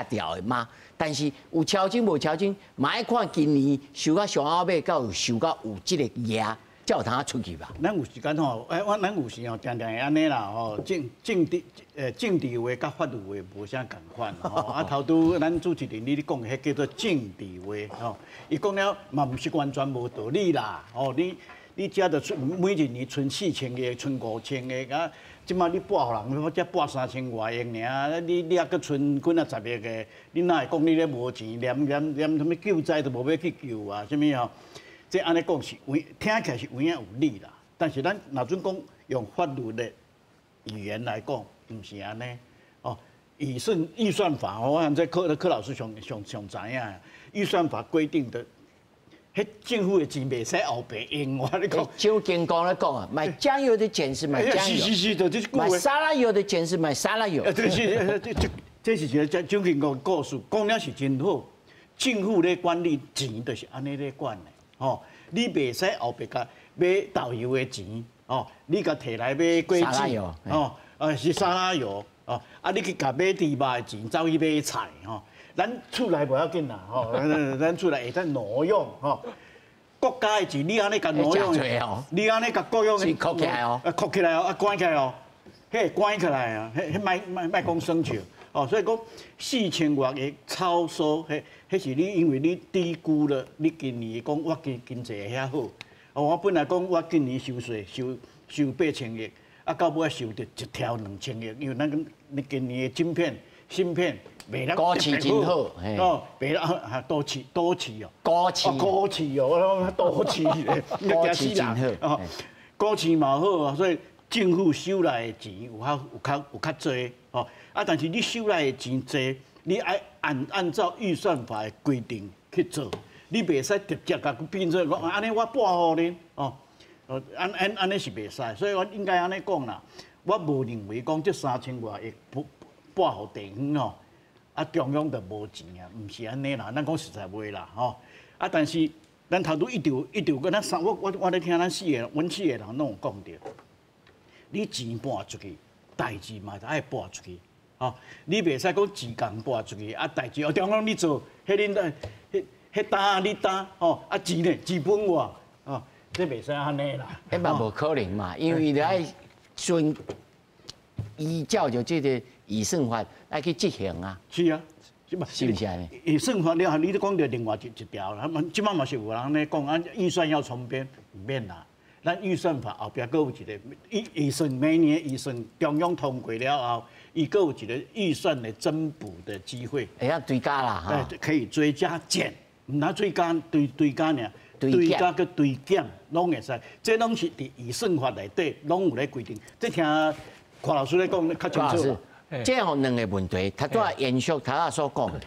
掉的嘛。但是有超征无超征，嘛爱看今年收到上后尾，到收到有这个额，才有通出去吧。咱有时间吼，咱有时吼，常常会安尼啦吼，政治话甲法律话无啥共款吼。啊，头拄咱主持人你讲迄叫做政治话吼，伊讲了嘛，毋是完全无道理啦。哦，你遮就出每一年存4000个，存5000个，啊，即马你拨互人，我才拨3000外亿尔，你还阁存几啊10亿个，你哪会讲你咧无钱，连什么救灾都无要去救啊？什么吼？这安尼讲是听起来是有影有理啦，但是咱若准讲用法律的语言来讲，毋是安尼哦。预算法，我看这柯老师上知影，预算法规定的迄政府的钱袂使后白用，我跟你讲。就跟刚才讲啊，买酱油的钱是买酱油，是，就是买沙拉油的钱是买沙拉油。这是一个蒋经国故事，讲了是真好。政府咧管理钱，就是安尼咧管的，吼，你袂使后壁甲买豆油的钱，哦，你甲摕来买果子，哦，是沙拉油，哦，啊，你去甲买猪肉的钱，走去买菜，吼，咱厝内不要紧啦，吼，咱厝内会当挪用，吼。国家的钱，你安尼甲挪用，你安尼甲国用的，扣起来哦，扣起来哦，啊关起来哦，迄关起来啊，迄卖讲生笑。哦，所以讲4000外个超收，迄是你因为你低估了你今年讲我经济会遐好。哦，我本来讲我今年收税收8000亿，啊到尾收着一条2000亿，因为你今年的芯片卖得高市真好，哦，卖得多市哦，高市哦，多市咧，高市真好，哦，高市嘛好啊，所以政府收来的钱有较多哦。啊！但是你收来的钱多，你爱按照预算法的规定去做，你袂使直接甲变做讲安尼我拨互恁哦，安尼是袂使，所以我应该安尼讲啦。我无认为讲这3000外亿拨互地方哦，啊中央就无钱啊，毋是安尼啦。咱讲实在话啦吼，啊但是咱头拄一直跟咱我咧听阮4个人拢有讲着，你钱拨出去，代志嘛就爱拨出去。哦，你袂使讲钱共拨出去，啊代志哦中央你做，迄恁迄单你担，哦啊钱呢资本我，哦这袂使安尼啦。迄嘛无可能嘛，因为你爱依照着这个预算法来去执行啊。是啊，是不是安尼？预算法了，你都讲到另外一条啦，即摆嘛是有人安尼讲，啊预算要重编，唔免啦。咱预算法后壁佫有一个预算，每年预算中央通过了后，伊佫有一个预算的增补的机会。会晓追加啦，哈。可以追加减，唔拿追加追加尔，追加佮追减拢会使。这拢是伫预算法内底拢有咧规定。这听邝老师咧讲较清楚。这有两个问题，他都延续他所讲的。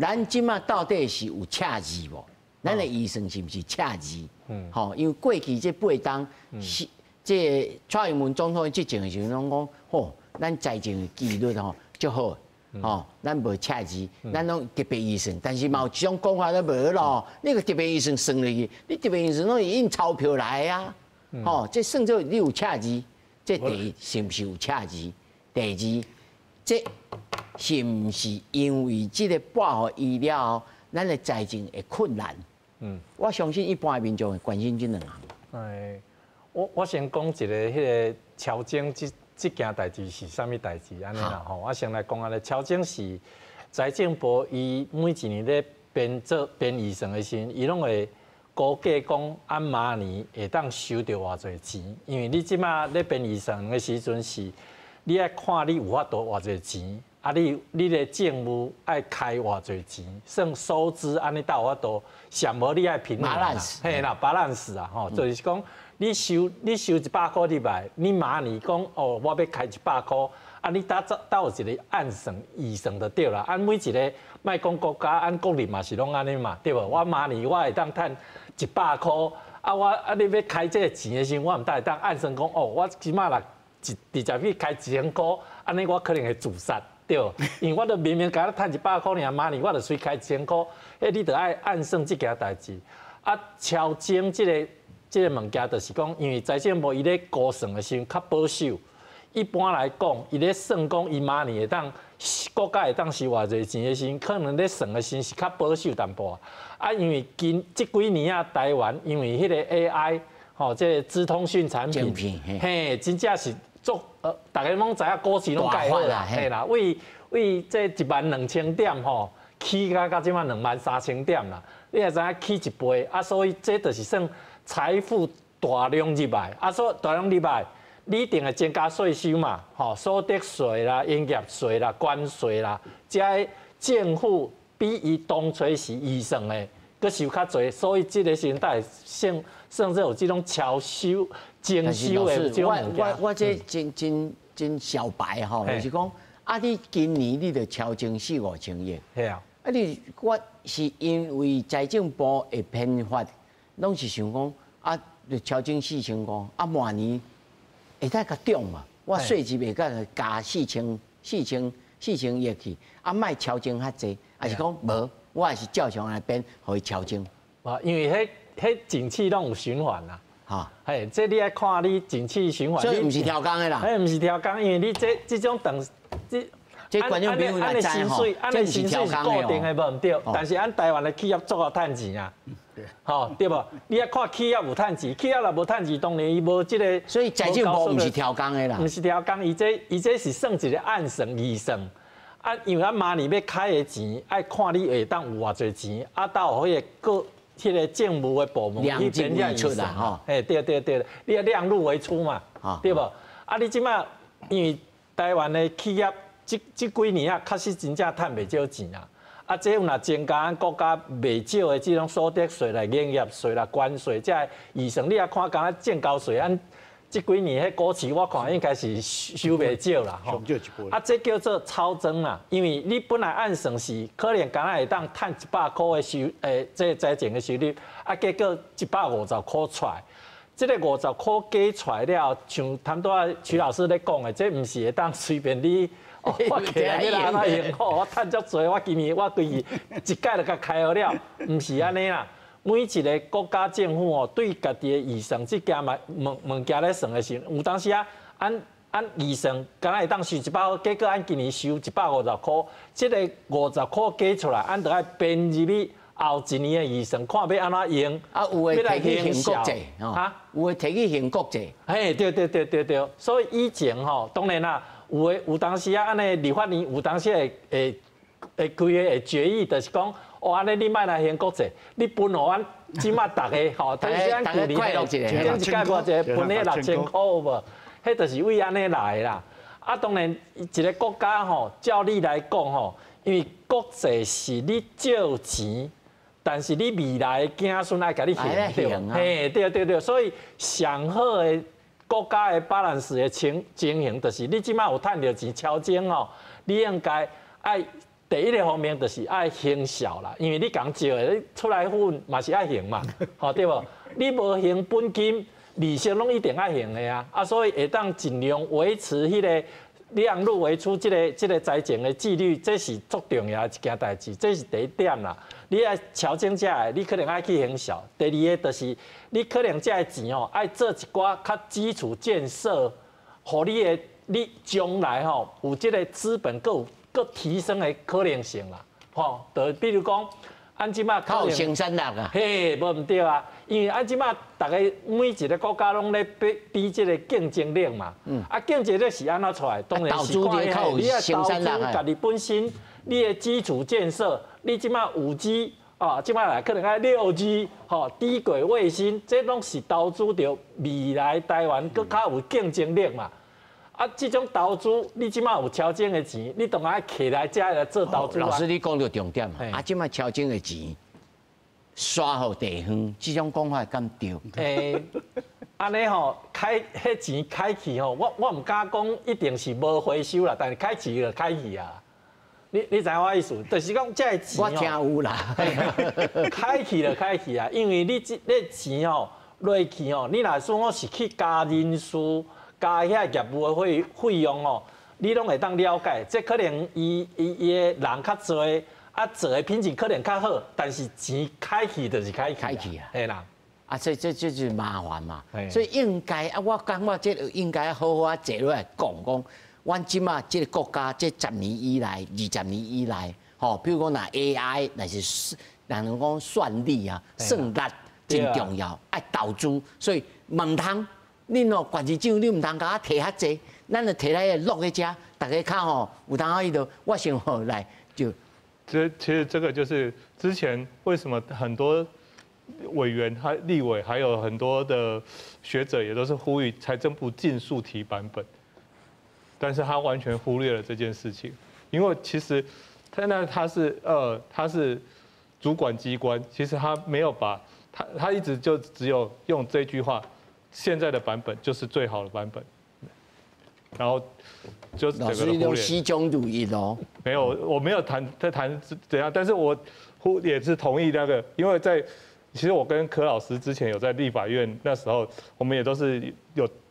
咱即马到底是有赤字无？咱的预算是不是赤字？好，因为过去这8档是这蔡英文总统执政的时候，拢讲，吼，咱财政纪律吼足好，吼，咱无赤字，咱拢特别预算，但是嘛有一种讲法都无咯，你个特别预算算落去，你特别预算拢是印钞票来啊，吼，这算做你有赤字，这第一是不是有赤字？第二，这是不是因为这个拨互医疗，咱的财政会困难？我相信一般的民众会关心这两项。我先讲一个迄个超增这件代志是啥物代志安尼啦吼。我先来讲安尼，超增是财政部伊每一年咧编预算的时候，伊拢会估计讲按明年会当收到偌济钱，因为你即马咧编预算的时阵是，你爱看你有法度偌济钱。啊，你的政务爱开偌济钱，算收支安尼到我都上无你爱平衡啦，嘿啦，balance啊，吼，就是讲你收100块入来，你明年讲哦，我要开100块，啊，你到有一个按算预算就对啦，按每一个卖讲国家按国力嘛是拢安尼嘛，对无？我明年我会当趁100块，啊你要开这个钱的时候，我毋会当按算讲哦，我起码啦直接去开1000块，安尼我可能会自杀。对，因为我都明明甲你趁100块尔，明年我就随开1000块，你得爱按算这件代志。啊，超增这个物件，就是讲，因为财政部伊咧估算的时候较保守。一般来讲，伊咧算讲伊明年会当国家会当收偌济钱的时候，可能咧算的时候是较保守淡薄啊。因为这几年啊，台湾因为迄个 AI 吼，这资通讯产品，嘿，真正是。大家拢知影股市拢介好啦，嘿啦，为这12000点吼，起到即马23000点啦，你也知影起一倍，啊，所以这就是算财富大量入来，啊，所以大量入来，你一定会增加税收嘛，吼，所得税啦、营业税啦、关税啦，这政府比伊当初是预算的，佮收较侪，所以这个时代甚至有这种超收。征收的这种物件，我这真小白吼，就是讲啊，你今年你就超征4、5千亿，系啊，我是因为财政部的编法，拢是想讲啊，就调整4000块，啊，明年会再甲涨嘛？我税级会甲加4000亿去，啊，卖调整较济，还是讲无？我还是照常来编，互伊调整。啊，因为迄景气拢有循环啦。哈，嘿，这你爱看你景气循环。所以毋是调工的啦。嘿，毋是调工，因为你这种这观众朋友来知吼，这薪水是固定的，无毋对。但是咱台湾的企业足够趁钱啊，吼对无？你要看企业有趁钱，企业若无趁钱，当然伊无这个。所以财政部毋是调工的啦。毋是调工，伊这是算一个暗算预算。啊，因为咱明年要开的钱，爱看你会当有偌济钱，啊，到迄个迄个政务的部门去编列出来吼。哎，对，你要量入为出嘛，对无？啊，你即马因为台湾的企业。这几年啊，确实真正赚袂少钱啊！啊，这有若增加咱国家袂少的这种所得税啦、营业税啦、关税，这预算你也看，敢若建交税，咱这几年迄股市我看应该是收袂少啦，吼。啊，这叫做超增啦，因为你本来按算是可能敢若会当赚100块的这财政的收入，啊，结果150块出来。这个50块加出来了，像他们都徐老师咧讲的，这毋是会当随便你。我起来你安怎用？我趁足多，我今年我规日一届就甲开好了，毋是安尼啦。每一个国家政府哦，对家己的预算这件物件咧算的时候，有当时啊，按预算敢若会当收100块，结果按今年收150块，这个50块加出来，按得爱编入去后一年的预算，看要安怎用。啊，有诶摕去行国债，哈，有诶摕去行国债。嘿，对，所以以前吼，当然啦。有当时啊，安尼立法院有当时会规个会决议，就是讲，哦，安尼你莫来行国债，你分互阮即马大家吼，但是咱去年前一届偌济分迄6000块无，迄就是为安尼来啦。啊，当然一个国家吼，照理来讲吼，因为国债是你借钱，但是你未来子孙爱甲你还对，嘿，对，所以上好的。国家的 balance 的情形，就是你即马有赚到钱，超前哦，你应该爱第一个方面就是爱行孝啦，因为你讲借的，你出来混嘛是爱行嘛，吼对无？你无行本金，利息拢一定爱行的呀，啊，所以会当尽量维持迄个量入为出这个财政的纪律，这是足重要的一件代志，这是第一点啦。你爱调整这个，你可能爱去行孝。第二个就是，你可能这个钱哦，爱做一寡较基础建设，互你将来吼有这个资本更提升的可能性啦。吼，就比如讲，按即马靠生产力啊，嘿，无毋对啊，因为按即马大家每一个国家拢咧比这个竞争力嘛。啊，竞争力是安怎出来？当然是看你要投资家己本身。你的基础建设，你即马5G 啊，即马来可能爱6G， 吼，低轨卫星，这拢是投资着未来台湾更较有竞争力嘛。啊，这种投资，你即马有超前的钱，你当然爱起来才来做投资啊。老师，你讲到重点啊，即马超前的钱刷互地方，这种讲法敢对？安尼吼，迄钱开去吼，我唔敢讲一定是无回收啦，但是开去就开去啊。你知我意思，就是讲这个钱我听有啦，开去就开去啊，因为你钱哦落去哦，你若说我是去加人数、加遐业务的费用哦，你拢会当了解，这可能伊的人较多，啊做的品质可能较好，但是钱开去就是开去啊，嘿啦，啊所以这就是麻烦嘛，所以应该啊，我感觉这应该好好坐落来讲。阮即马即个国家，这10年以来、20年以来，吼，比如讲那 AI， 那是人讲算力啊、算力真重要，爱投资，所以唔通，恁哦，管市长你唔通甲我摕遐济，咱就摕来落去遮，大家看吼，有当伊就我想吼来就。其实这个就是之前为什么很多委员、立委还有很多的学者也都是呼吁财政部尽速提版本。但是他完全忽略了这件事情，因为其实他是主管机关，其实他没有把他一直就只有用这句话，现在的版本就是最好的版本。然后就整个老师用西中主义哦。没有，我没有谈怎样，但是我也是同意那个，因为其实我跟柯老师之前有在立法院那时候，我们也都是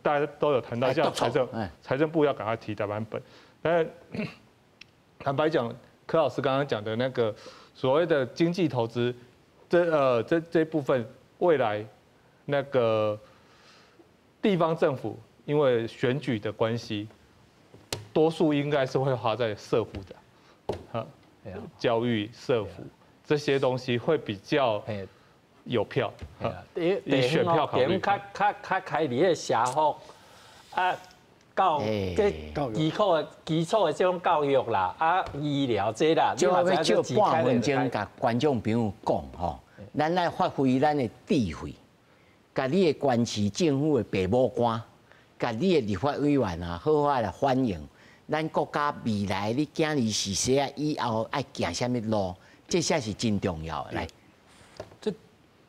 大家都有谈到，像财政部要赶快提台湾本，但坦白讲，柯老师刚刚讲的那个所谓的经济投资，这部分未来那个地方政府因为选举的关系，多数应该是会花在社福的，教育、社福这些东西会比较有票，以选票考虑。较开离的社福啊，基础的这种教育啦，医疗这啦，就要借半分钟甲观众朋友讲吼，咱来发挥咱的智慧，甲你的关市政府的爸母官，甲你的立法委员啊，好好来反映咱国家未来你囝儿是谁啊，以后爱行什么路，这才是真重要的。来。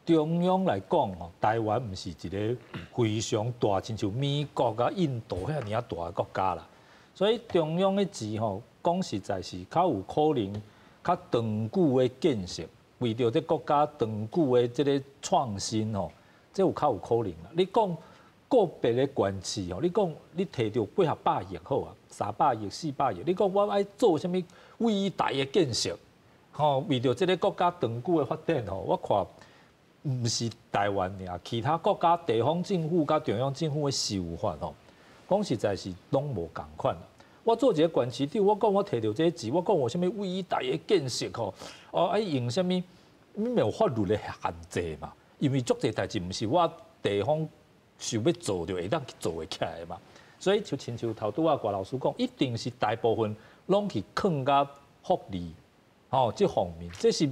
中央来讲吼，台湾唔是一个非常大，亲像美国甲印度遐尔啊大的国家啦，所以中央的钱吼，讲实在是较有可能较长久的建设，为着这国家长久的这个创新吼，这有较有可能啦。你讲个别的县市吼，你讲你摕到800亿好啊，300亿、400亿，你讲我爱做啥物伟大的建设，吼，为着这个国家长久的发展吼，我看。唔是台湾尔，其他国家地方政府甲中央政府的手法吼，讲实在是拢无共款啦。我做一个县市长，我讲我摕到这个钱，我讲有啥物伟大的建设吼，爱用啥物，没有法律的限制嘛。因为足侪代志唔是我地方想要做就会当做会起来嘛。所以就亲像头拄啊，郭老师讲，一定是大部分拢去放甲福利，吼，这方面，这是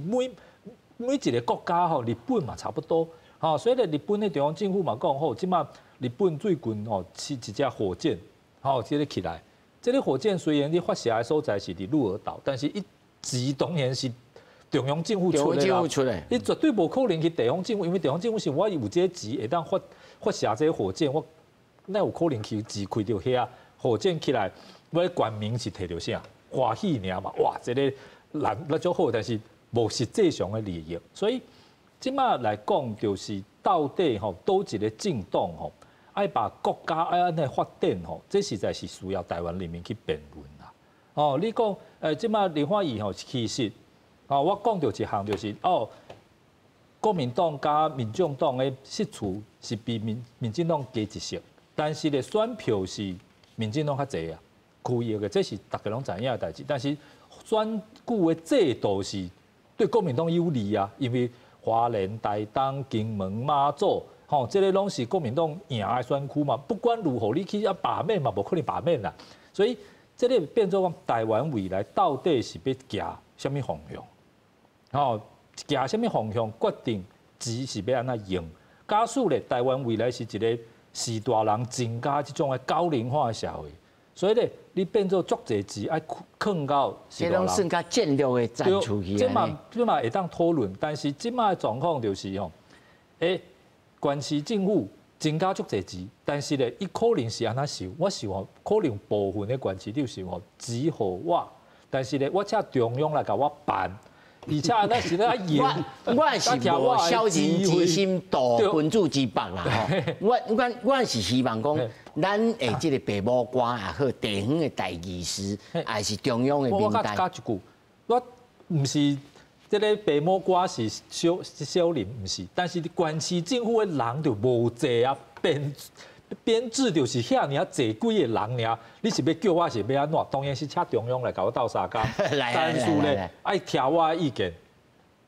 每一个国家吼，日本嘛差不多，吼，所以咧日本的地方政府嘛讲吼，即马日本最近吼是一只火箭，吼，这个起来，这个火箭虽然你发射的所在是伫鹿儿岛，但是一级当然是中央政府出的啦，你绝对无可能去地方政府，因为地方政府是我有这个钱会当发射这个火箭，我哪有可能去自开到遐火箭起来，我冠名是摕到啥欢喜尔嘛，哇，这个人那就好，但是。无实际上的利益，所以即马来讲，就是到底吼，倒一个政党吼，爱把国家爱安尼发展吼，这实在是需要台湾人民去辩论啦。哦，你讲即马立法院吼，其实我讲到一项就是国民党加民众党的席次是比民进党低一些，但是咧选票是民进党较济啊，区域的这是大家拢知影的代志，但是选举的制度是。对国民党有利啊，因为花莲、台东、金门、马祖，吼，这个拢是国民党赢的选区嘛。不管如何，你去罢免嘛，无可能罢免啦。所以，这个变做讲台湾未来到底是要行什么方向？吼，行什么方向决定钱是要安怎用。假使咧，台湾未来是一个士大人增加这种的高龄化的社会。所以咧，你变做足侪钱爱放到这种算较战略的战出去。即嘛会当讨论，但是即嘛的状况就是吼，县市政府增加足侪钱，但是咧，伊可能是安怎想，我想吼，可能部分的县市就想吼，钱互我，但是咧，我请中央来甲我办。而且那是咧用，我是无小人之心度君子之腹啦吼。我是希望讲，咱的这个爸母官也好，地方的代议士，还是中央的民代。我加一句，我唔是这个爸母官是小人，唔是，但是县市政府的人就无济啊，编制就是遐尔啊，济几个人尔，你是要叫我是要安怎？当然是请中央来甲我斗相共，但是咧爱听我的意见。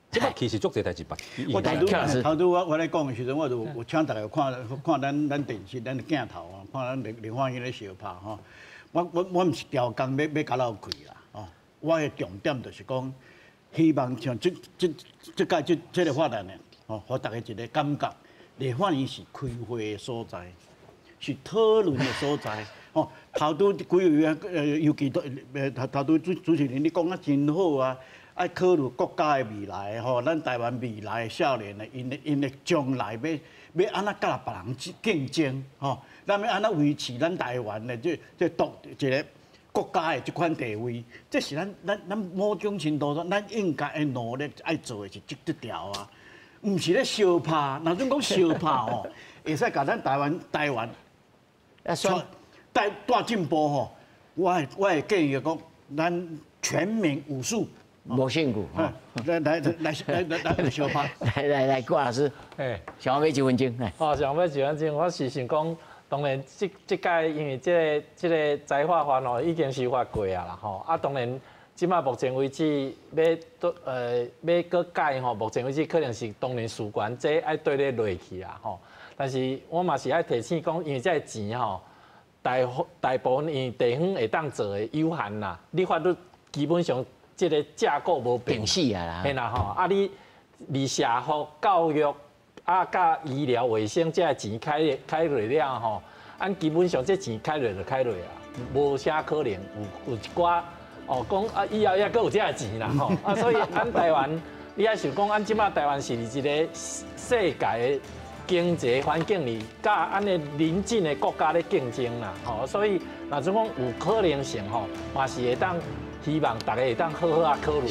即摆其实足侪代志办。我头拄我咧讲的时阵，我就有请大家看咱电视咱的镜头啊，看咱立法院咧相拍吼。我唔是调工要甲老开啦，哦，我的重点就是讲，希望像这个法案呢，哦，互大家一个感觉，立法院是开会的所在。是讨论的所在，哦，头拄几位尤其头拄主持人你讲啊真好啊，考虑国家的未来，吼，咱台湾未来的少年的因的将来要安怎甲别人竞争吼？咱要安怎维持咱台湾的这独一个国家的这款地位？这是咱某种程度上，咱应该的努力爱做的是这条啊，唔是咧相拍。若准讲相拍吼，会使甲咱台湾大进步吼。我会建议讲，咱全民武术。无兴趣，来小拍，来，郭老师，想要买1分钟，想要1分钟，我是想讲，当然这届因为这个财化法吼已经修法过啊啦吼，当然即马目前为止要搁改吼，目前为止可能是当然事关这爱对咧落去啦吼，但是我嘛是爱提醒讲，因为这钱吼大部分因为地方会当做的有限啦，你法律基本上。这个架构无变死啊啦，嘿啦吼，你离社福、教育甲医疗卫生这钱开落了吼，按基本上这钱开落就开落啊，无啥可能有一寡讲以后还阁有这钱啦吼，所以按台湾，你也想讲，按即马台湾是一个世界的经济环境里，甲按的邻近的国家咧竞争啦吼，所以若种讲有可能性吼，嘛是会当。希望大家会当好好啊考虑。